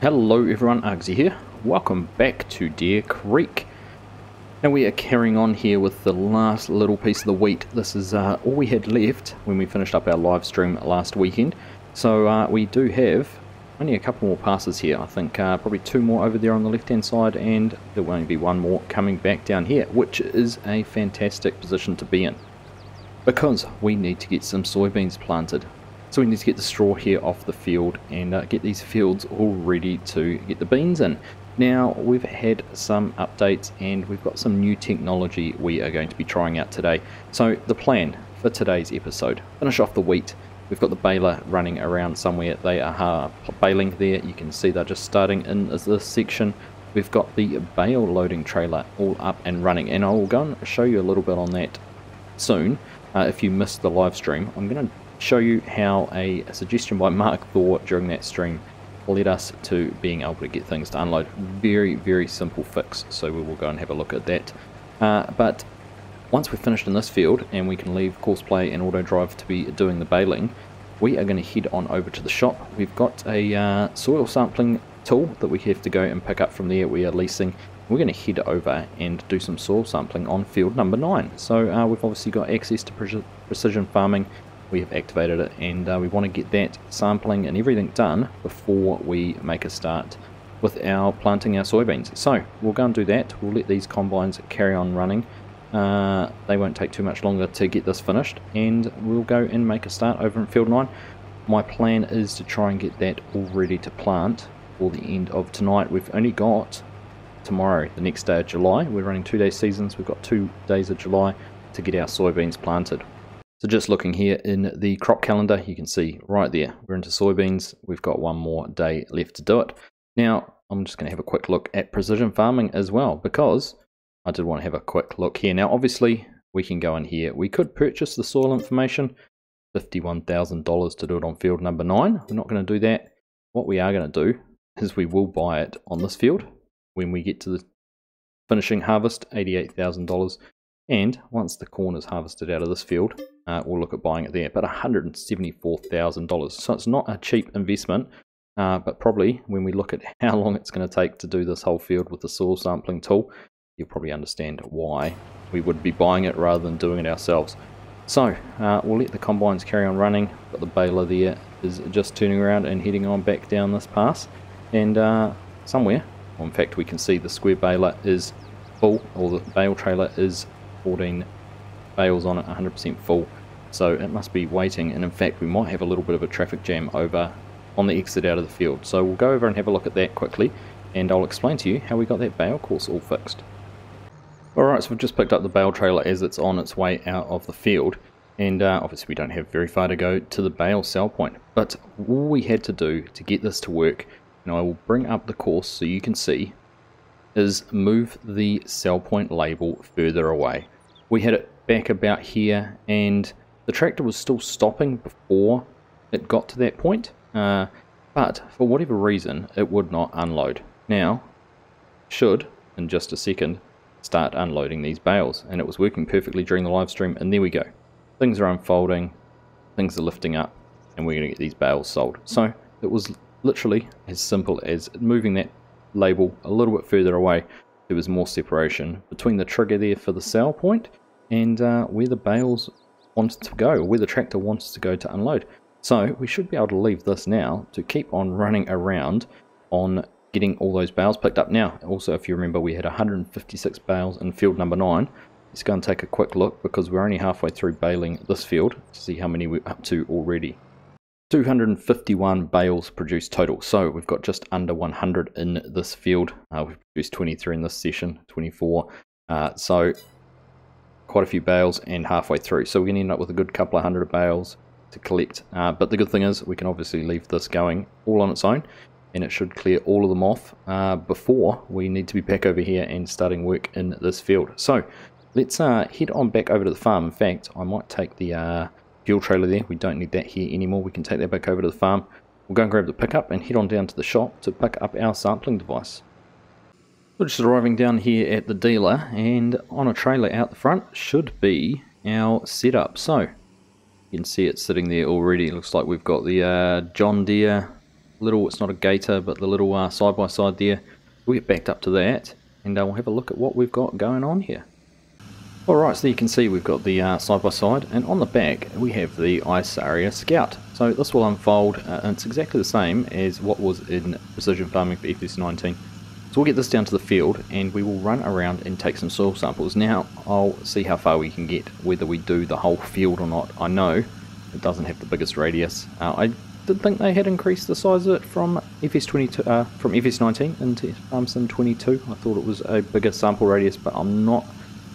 Hello everyone, Argsy here. Welcome back to Deer Creek. Now we are carrying on here with the last little piece of the wheat. This is all we had left when we finished up our live stream last weekend. So we do have only a couple more passes here. I think probably two more over there on the left hand side, and there will only be one more coming back down here, which is a fantastic position to be in, because we need to get some soybeans planted. So we need to get the straw here off the field and get these fields all ready to get the beans in. Now we've had some updates and we've got some new technology we are going to be trying out today. So the plan for today's episode: finish off the wheat. We've got the baler running around somewhere. They are baling there. You can see they're just starting in this section. We've got the bale loading trailer all up and running, and I will go and show you a little bit on that soon. If you missed the live stream, I'm going to show you how a suggestion by Mark Thor during that stream led us to being able to get things to unload. Very simple fix, so we will go and have a look at that. But once we're finished in this field and we can leave course play and auto drive to be doing the baling, we are going to head on over to the shop. We've got a soil sampling tool that we have to go and pick up from there. We are leasing. We're going to head over and do some soil sampling on field number 9. So we've obviously got access to precision farming. We have activated it, and we want to get that sampling and everything done before we make a start with our planting our soybeans. So we'll go and do that. We'll let these combines carry on running. They won't take too much longer to get this finished, and we'll go and make a start over in field 9. My plan is to try and get that all ready to plant for the end of tonight. We've only got tomorrow, the next day of July. We're running 2-day seasons. We've got 2 days of July to get our soybeans planted. So just looking here in the crop calendar, you can see right there, we're into soybeans. We've got one more day left to do it. Now, I'm just going to have a quick look at precision farming as well, because I did want to have a quick look here. Now, obviously, we can go in here. We could purchase the soil information, $51,000 to do it on field number 9. We're not going to do that. What we are going to do is we will buy it on this field when we get to the finishing harvest, $88,000. And once the corn is harvested out of this field, we'll look at buying it there, but $174,000. So it's not a cheap investment, but probably when we look at how long it's going to take to do this whole field with the soil sampling tool, you'll probably understand why we would be buying it rather than doing it ourselves. So we'll let the combines carry on running, but the baler there is just turning around and heading on back down this pass. And somewhere, well, in fact, we can see the square baler is full, or the bale trailer is 14 bales on it, 100% full, so it must be waiting. And in fact, we might have a little bit of a traffic jam over on the exit out of the field, so we'll go over and have a look at that quickly, and I'll explain to you how we got that bale course all fixed. Alright, so we've just picked up the bale trailer as it's on its way out of the field, and obviously we don't have very far to go to the bale sell point, but all we had to do to get this to work, and I will bring up the course so you can see, is move the sell point label further away. We had it back about here, and the tractor was still stopping before it got to that point, but for whatever reason it would not unload. Now should in just a second start unloading these bales, and it was working perfectly during the live stream, and there we go. Things are unfolding, things are lifting up, and we're going to get these bales sold. So it was literally as simple as moving that label a little bit further away. There was more separation between the trigger there for the sell point and where the bales wanted to go, or where the tractor wants to go to unload. So we should be able to leave this now to keep on running around on getting all those bales picked up. Now, also, if you remember, we had 156 bales in field number 9. Let's go and take a quick look, because we're only halfway through baling this field to see how many we're up to already. 251 bales produced total, so we've got just under 100 in this field. We've produced 23 in this session, 24, so quite a few bales and halfway through. So we're going to end up with a good couple of hundred bales to collect, but the good thing is we can obviously leave this going all on its own, and it should clear all of them off before we need to be back over here and starting work in this field. So let's head on back over to the farm. In fact, I might take the fuel trailer there. We don't need that here anymore. We can take that back over to the farm. We'll go and grab the pickup and head on down to the shop to pick up our sampling device. We're just arriving down here at the dealer, and on a trailer out the front should be our setup. So you can see it sitting there already. It looks like we've got the John Deere little, it's not a gator, but the little side-by-side there. We'll get backed up to that, and we'll have a look at what we've got going on here. Alright, so you can see we've got the side-by-side, and on the back we have the Isaria Scout. So this will unfold, and it's exactly the same as what was in Precision Farming for FS19. So we'll get this down to the field, and we will run around and take some soil samples. Now, I'll see how far we can get, whether we do the whole field or not. I know it doesn't have the biggest radius. I did think they had increased the size of it from FS22, from FS19 into Farmsim 22. I thought it was a bigger sample radius, but I'm not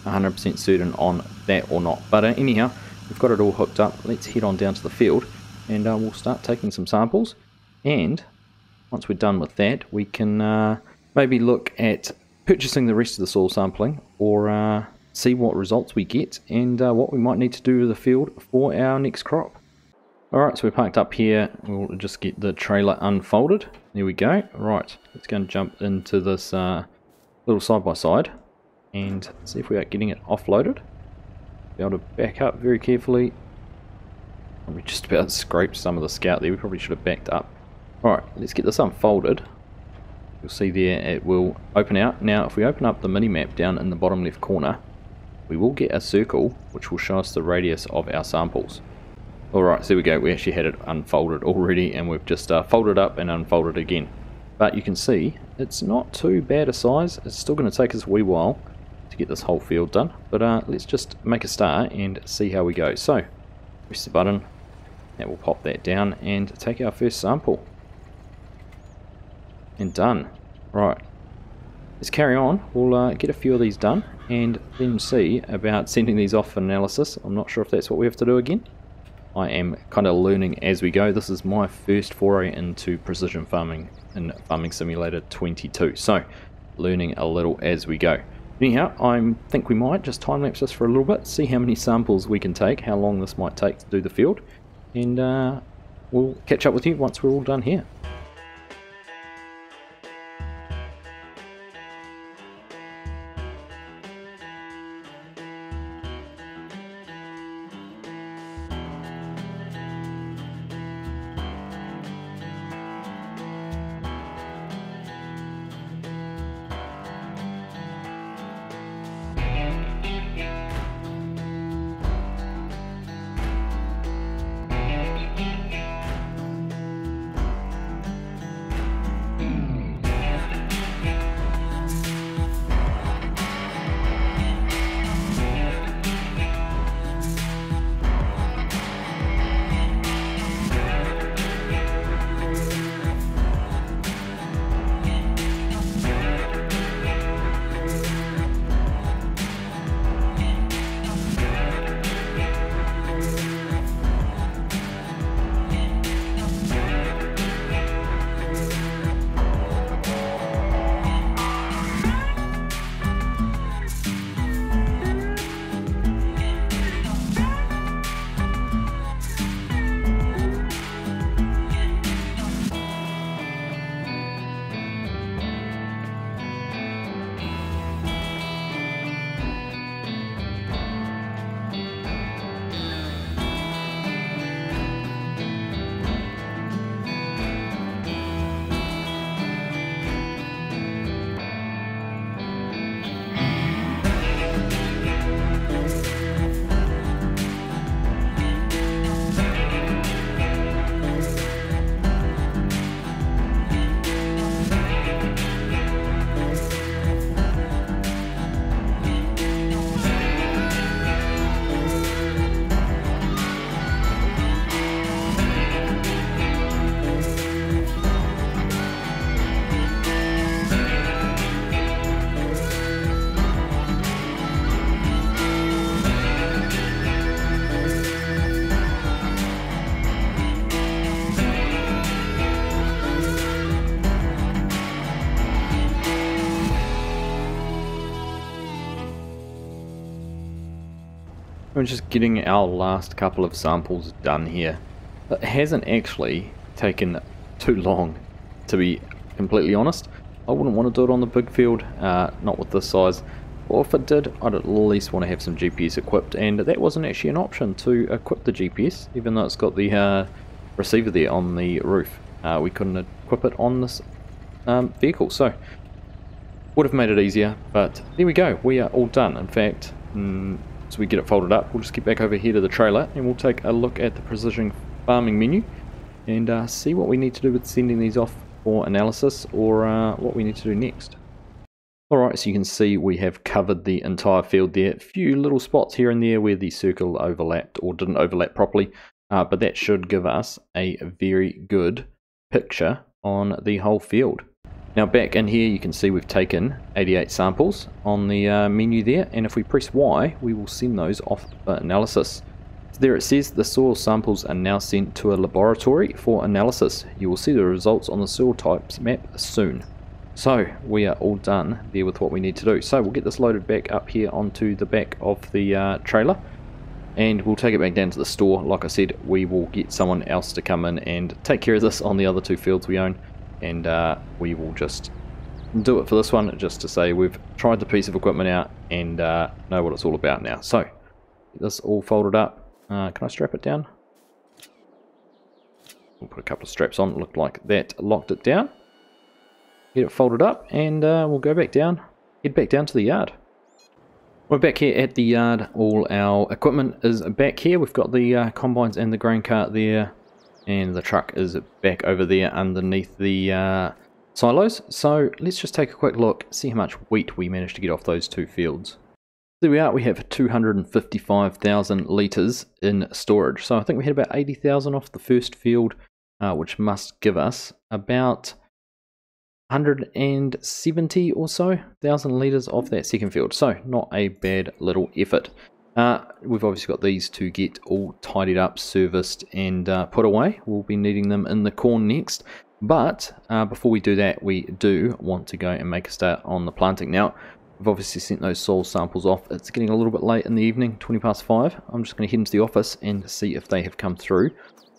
100% certain on that or not. But anyhow, we've got it all hooked up. Let's head on down to the field, and we'll start taking some samples. And once we're done with that, we can maybe look at purchasing the rest of the soil sampling, or see what results we get and what we might need to do to the field for our next crop. Alright, so we're parked up here. We'll just get the trailer unfolded. There we go. Right, let's go and jump into this little side-by-side and see if we are getting it offloaded. Be able to back up very carefully. We just about scraped some of the Scout there. We probably should have backed up. Alright, let's get this unfolded. You'll see there it will open out. Now if we open up the mini-map down in the bottom left corner, we will get a circle which will show us the radius of our samples. Alright, so there we go. We actually had it unfolded already, and we've just folded up and unfolded again. But you can see it's not too bad a size. It's still going to take us a wee while to get this whole field done, but let's just make a start and see how we go. So press the button, that will pop that down and take our first sample, and done. Right, let's carry on. We'll get a few of these done and then see about sending these off for analysis. I'm not sure if that's what we have to do again. I am kind of learning as we go. This is my first foray into precision farming in Farming Simulator 22, so learning a little as we go. Anyhow, I think we might just time-lapse this for a little bit, see how many samples we can take, how long this might take to do the field, and we'll catch up with you once we're all done here. We're just getting our last couple of samples done here. It hasn't actually taken too long, to be completely honest. I wouldn't want to do it on the big field, not with this size. Or if it did, I'd at least want to have some GPS equipped, and that wasn't actually an option to equip the GPS, even though it's got the receiver there on the roof. we couldn't equip it on this vehicle. So would have made it easier, but there we go, we are all done. In fact, so we get it folded up, we'll just get back over here to the trailer and we'll take a look at the precision farming menu and see what we need to do with sending these off for analysis, or what we need to do next. Alright, so you can see we have covered the entire field there. A few little spots here and there where the circle overlapped or didn't overlap properly, but that should give us a very good picture on the whole field. Now back in here you can see we've taken 88 samples on the menu there, and if we press Y we will send those off for analysis. So there it says the soil samples are now sent to a laboratory for analysis. You will see the results on the soil types map soon. So we are all done there with what we need to do. So we'll get this loaded back up here onto the back of the trailer, and we'll take it back down to the store. Like I said, we will get someone else to come in and take care of this on the other two fields we own, and we will just do it for this one, just to say we've tried the piece of equipment out and know what it's all about now. So get this all folded up. Can I strap it down? We'll put a couple of straps on. It looked like that locked it down. Get it folded up, and we'll go back down, head back down to the yard. We're back here at the yard. All our equipment is back here. We've got the combines and the grain cart there, and the truck is back over there underneath the silos. So let's just take a quick look, see how much wheat we managed to get off those two fields. There we are, we have 255,000 litres in storage. So I think we had about 80,000 off the first field, which must give us about 170 or so thousand litres off that second field. So not a bad little effort. We've obviously got these to get all tidied up, serviced and put away. We'll be needing them in the corn next. But before we do that, we do want to go and make a start on the planting. Now, we've obviously sent those soil samples off. It's getting a little bit late in the evening, 20 past 5. I'm just going to head into the office and see if they have come through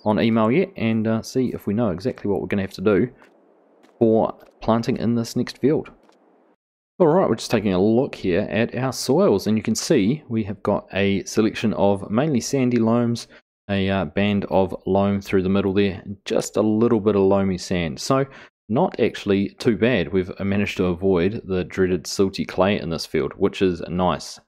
on email yet, and see if we know exactly what we're going to have to do for planting in this next field. Alright, we're just taking a look here at our soils, and you can see we have got a selection of mainly sandy loams, a band of loam through the middle there, and just a little bit of loamy sand. So not actually too bad. We've managed to avoid the dreaded silty clay in this field, which is nice.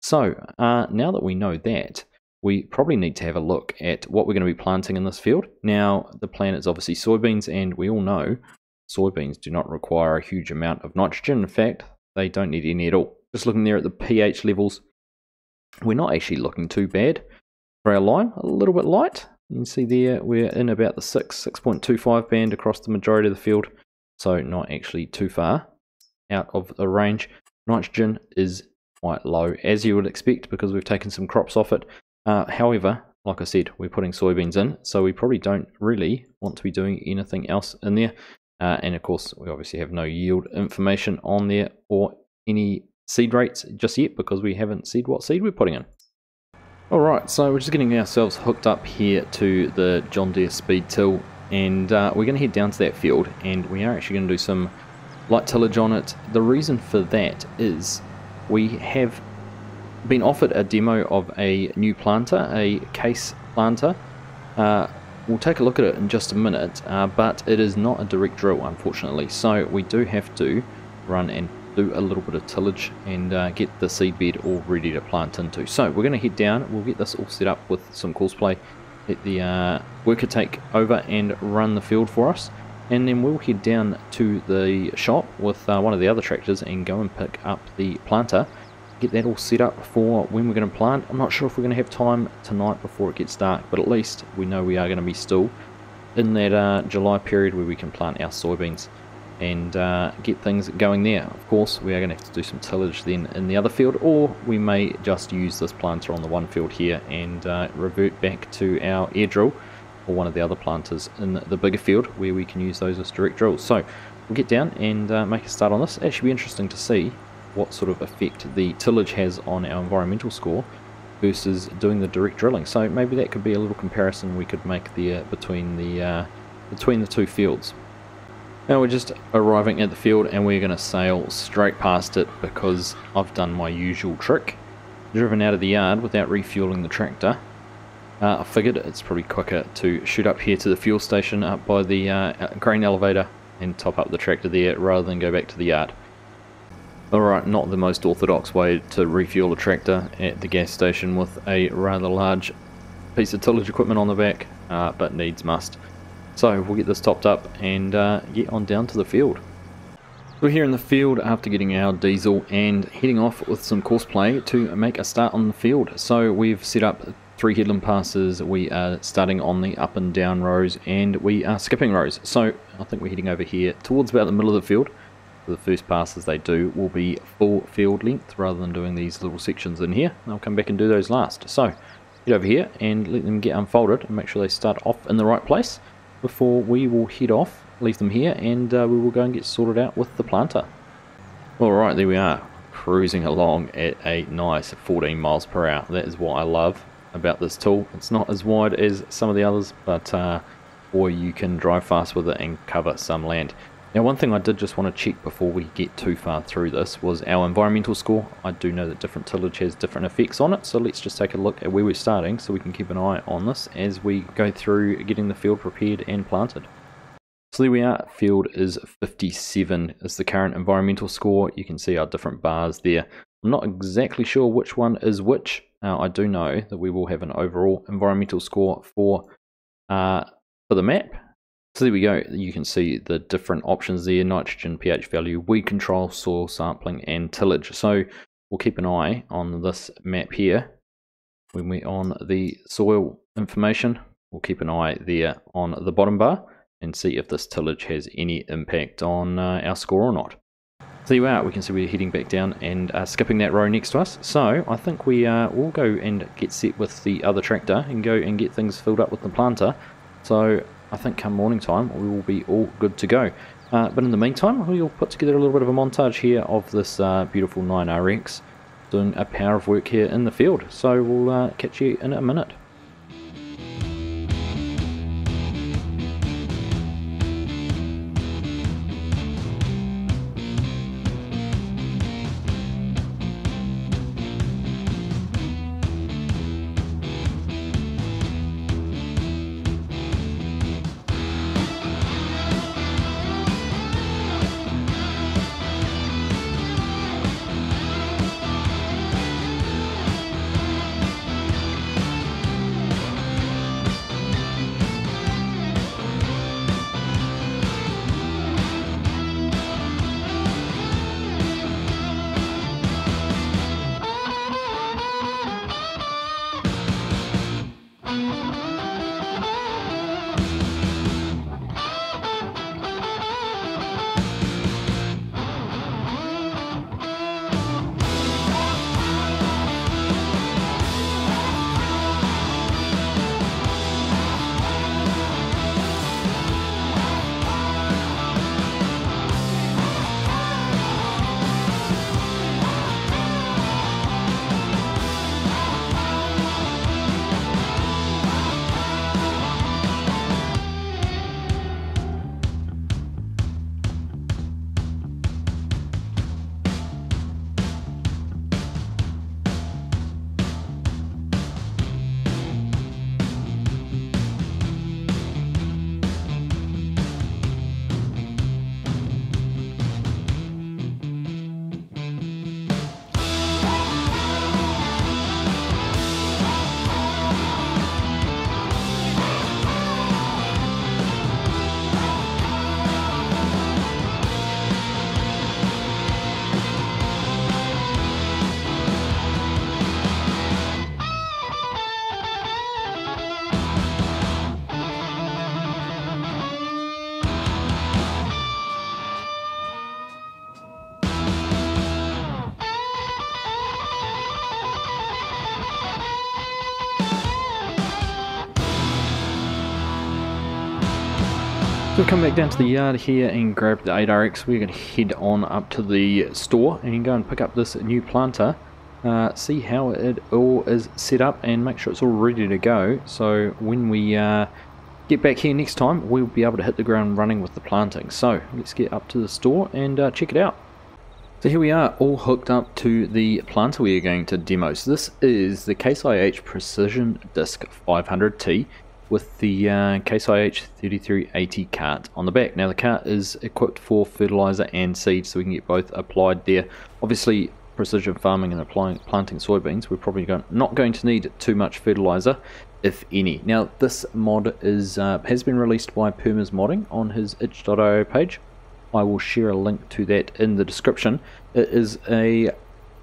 So now that we know that, we probably need to have a look at what we're going to be planting in this field. Now the plan is obviously soybeans, and we all know soybeans do not require a huge amount of nitrogen. In fact, they don't need any at all. Just looking there at the pH levels, we're not actually looking too bad. For our lime, a little bit light. You can see there we're in about the 6.25 band across the majority of the field, so not actually too far out of the range. Nitrogen is quite low, as you would expect, because we've taken some crops off it. However, like I said, we're putting soybeans in, so we probably don't really want to be doing anything else in there. And of course, we obviously have no yield information on there or any seed rates just yet, because we haven't said what seed we're putting in. Alright, so we're just getting ourselves hooked up here to the John Deere Speed Till, and we're going to head down to that field, and we are actually going to do some light tillage on it. The reason for that is we have been offered a demo of a new planter, a case planter. We'll take a look at it in just a minute, but it is not a direct drill, unfortunately, so we do have to run and do a little bit of tillage and get the seed bed all ready to plant into. So we're going to head down, we'll get this all set up with some course play, let the worker take over and run the field for us, and then we'll head down to the shop with one of the other tractors and go and pick up the planter, get that all set up for when we're going to plant. I'm not sure if we're going to have time tonight before it gets dark, but at least we know we are going to be still in that July period where we can plant our soybeans and get things going there. Of course, we are going to have to do some tillage then in the other field, or we may just use this planter on the one field here and revert back to our air drill or one of the other planters in the bigger field where we can use those as direct drills. So we'll get down and make a start on this. It should be interesting to see what sort of effect the tillage has on our environmental score versus doing the direct drilling. So maybe that could be a little comparison we could make there between the two fields. Now we're just arriving at the field, and we're going to sail straight past it because I've done my usual trick, driven out of the yard without refueling the tractor, I figured it's probably quicker to shoot up here to the fuel station up by the grain elevator and top up the tractor there rather than go back to the yard. Alright, not the most orthodox way to refuel a tractor at the gas station with a rather large piece of tillage equipment on the back, but needs must. So we'll get this topped up and get on down to the field. We're here in the field after getting our diesel and heading off with some courseplay to make a start on the field. So we've set up 3 headland passes, we are starting on the up and down rows, and we are skipping rows. So I think we're heading over here towards about the middle of the field. The first passes they do will be full field length rather than doing these little sections in here. I'll come back and do those last. So get over here and let them get unfolded and make sure they start off in the right place before we will head off, leave them here, and we will go and get sorted out with the planter. Alright, there we are, cruising along at a nice 14 miles per hour. That is what I love about this tool. It's not as wide as some of the others, but boy, you can drive fast with it and cover some land. Now, one thing I did just want to check before we get too far through this was our environmental score. I do know that different tillage has different effects on it, so let's just take a look at where we're starting so we can keep an eye on this as we go through getting the field prepared and planted. So there we are, field is 57 is the current environmental score. You can see our different bars there. I'm not exactly sure which one is which. I do know that we will have an overall environmental score for the map. So there we go, you can see the different options there: nitrogen, pH value, weed control, soil sampling and tillage. So we'll keep an eye on this map here. When we're on the soil information, we'll keep an eye there on the bottom bar and see if this tillage has any impact on our score or not. So there you are, we can see we're heading back down and skipping that row next to us. So I think we will go and get set with the other tractor and go and get things filled up with the planter. So I think come morning time we will be all good to go. But in the meantime, we'll put together a little bit of a montage here of this beautiful 9RX doing a power of work here in the field. So we'll catch you in a minute. We'll come back down to the yard here and grab the 8RX. We're going to head on up to the store and go and pick up this new planter, see how it all is set up and make sure it's all ready to go. So when we get back here next time, we'll be able to hit the ground running with the planting. So let's get up to the store and check it out. So here we are, all hooked up to the planter we are going to demo. So this is the Case IH Precision Disc 500T with the Case IH 3380 cart on the back. Now the cart is equipped for fertilizer and seed, so we can get both applied there. Obviously, precision farming and planting soybeans, we're probably not going to need too much fertilizer, if any. Now this mod is has been released by Perma's Modding on his itch.io page. I will share a link to that in the description. It is a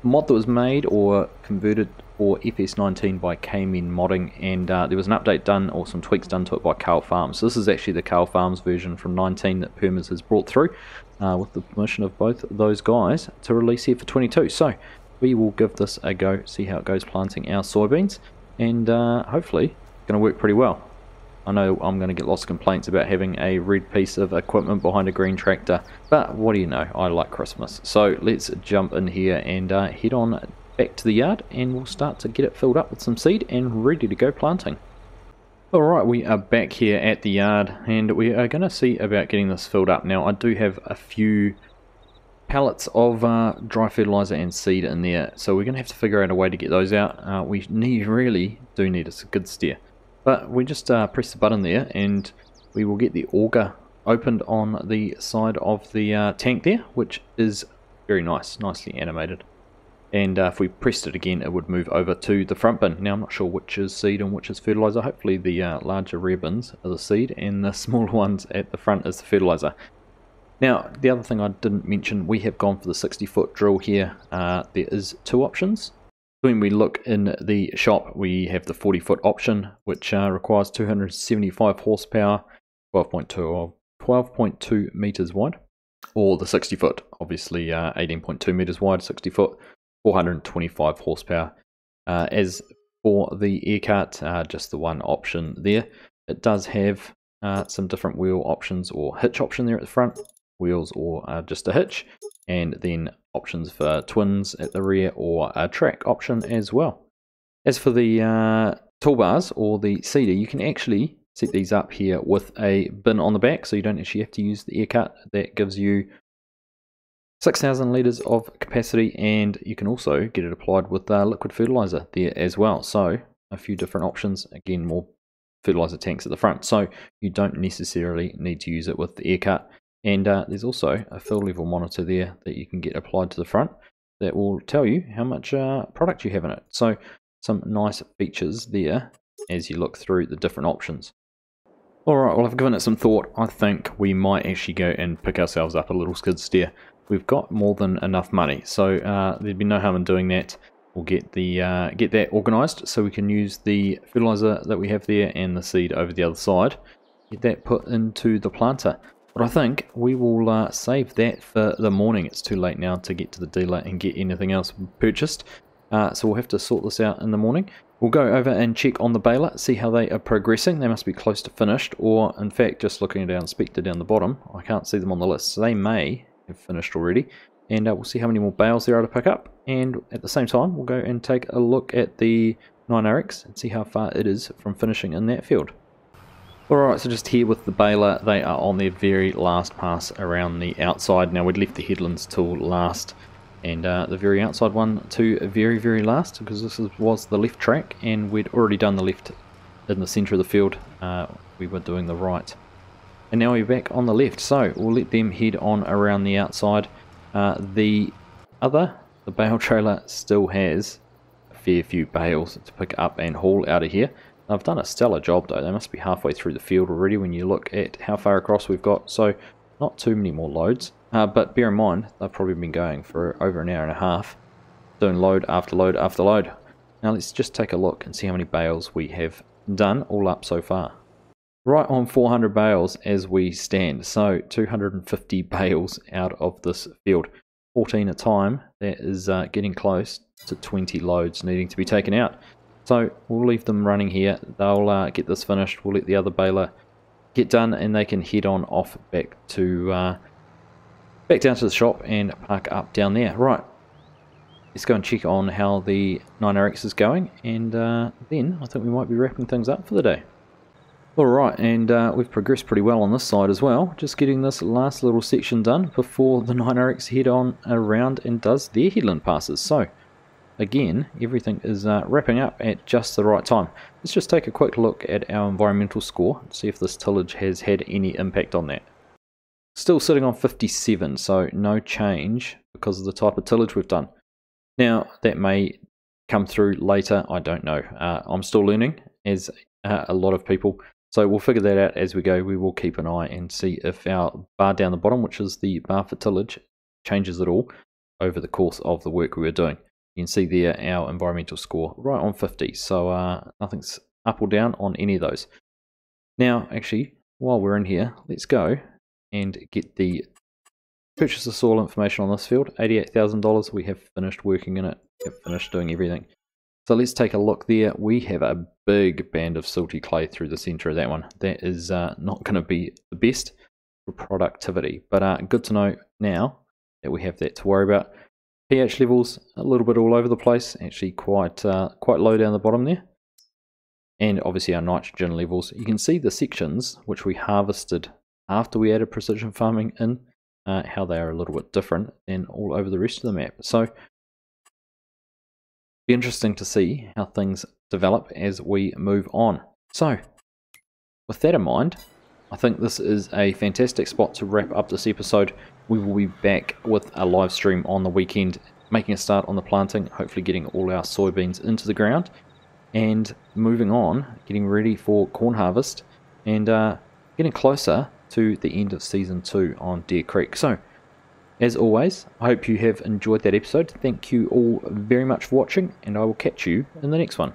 mod that was made or converted for FS19 by K-Men Modding, and there was an update done or some tweaks done to it by Carl Farms. So this is actually the Carl Farms version from 19 that Permas has brought through with the permission of both those guys to release here for 22. So we will give this a go, see how it goes planting our soybeans, and hopefully it's going to work pretty well. I know I'm going to get lots of complaints about having a red piece of equipment behind a green tractor, but what do you know, I like Christmas. So let's jump in here and head on back to the yard, and we'll start to get it filled up with some seed and ready to go planting. Alright, we are back here at the yard, and we are going to see about getting this filled up. Now I do have a few pallets of dry fertilizer and seed in there, so we're going to have to figure out a way to get those out. We really do need a skid steer. But we just press the button there and we will get the auger opened on the side of the tank there, which is very nice, nicely animated. And if we pressed it again, it would move over to the front bin. Now I'm not sure which is seed and which is fertilizer. Hopefully the larger rear bins are the seed and the smaller ones at the front is the fertilizer. Now the other thing I didn't mention, we have gone for the 60-foot drill here. There is two options. When we look in the shop, we have the 40-foot option, which requires 275 horsepower, 12.2 meters wide, or the 60-foot, obviously 18.2 meters wide, 60-foot, 425 horsepower. As for the air cart, just the one option there. It does have some different wheel options or hitch option there at the front, wheels or just a hitch, and then options for twins at the rear or a track option as well. As for the toolbars or the seeder, you can actually set these up here with a bin on the back, so you don't actually have to use the air cart. That gives you 6,000 litres of capacity, and you can also get it applied with liquid fertilizer there as well. So a few different options, again more fertilizer tanks at the front, so you don't necessarily need to use it with the air cart. And there's also a fill level monitor there that you can get applied to the front that will tell you how much product you have in it. So some nice features there as you look through the different options. Alright, well I've given it some thought. I think we might actually go and pick ourselves up a little skid steer. We've got more than enough money, so there'd be no harm in doing that. We'll get that organised so we can use the fertilizer that we have there and the seed over the other side. Get that put into the planter. But I think we will save that for the morning. It's too late now to get to the dealer and get anything else purchased. So we'll have to sort this out in the morning. We'll go over and check on the baler, see how they are progressing. They must be close to finished, or in fact, just looking down Spectre down the bottom, I can't see them on the list. So they may have finished already. And we'll see how many more bales there are to pick up. And at the same time, we'll go and take a look at the 9RX and see how far it is from finishing in that field. Alright, so just here with the baler, they are on their very last pass around the outside. Now we'd left the headlands till last, and the very outside one to very last, because this was the left track, and we'd already done the left in the centre of the field. We were doing the right. And now we're back on the left, so we'll let them head on around the outside. The bale trailer still has a fair few bales to pick up and haul out of here. I've done a stellar job though. They must be halfway through the field already when you look at how far across we've got, so not too many more loads. But bear in mind, they've probably been going for over an hour and a half, doing load after load after load. Now let's just take a look and see how many bales we have done all up so far. Right on 400 bales as we stand, so 250 bales out of this field. 14 a time, that is getting close to 20 loads needing to be taken out. So we'll leave them running here. They'll get this finished. We'll let the other baler get done, and they can head on off back down to the shop and park up down there. Right, let's go and check on how the 9RX is going, and then I think we might be wrapping things up for the day. Alright, and we've progressed pretty well on this side as well. Just getting this last little section done before the 9RX head on around and does their headland passes. So, again, everything is wrapping up at just the right time. Let's just take a quick look at our environmental score, see if this tillage has had any impact on that. Still sitting on 57, so no change because of the type of tillage we've done. Now, that may come through later, I don't know. I'm still learning, as a lot of people. So we'll figure that out as we go. We will keep an eye and see if our bar down the bottom, which is the bar for tillage, changes at all over the course of the work we were doing. You can see there our environmental score right on 50, so nothing's up or down on any of those. Now, actually, while we're in here, let's go and get the purchase of soil information on this field. $88,000, we have finished working in it, we have finished doing everything. So let's take a look there. We have a big band of silty clay through the centre of that one. That is not going to be the best for productivity, but good to know now that we have that to worry about. pH levels a little bit all over the place, actually quite low down the bottom there. And obviously our nitrogen levels. You can see the sections which we harvested after we added precision farming in, how they are a little bit different than all over the rest of the map. So be interesting to see how things develop as we move on. So, with that in mind, I think this is a fantastic spot to wrap up this episode. We will be back with a live stream on the weekend, making a start on the planting, hopefully getting all our soybeans into the ground, and moving on, getting ready for corn harvest, and getting closer to the end of Season 2 on Deer Creek. So, as always, I hope you have enjoyed that episode. Thank you all very much for watching, and I will catch you in the next one.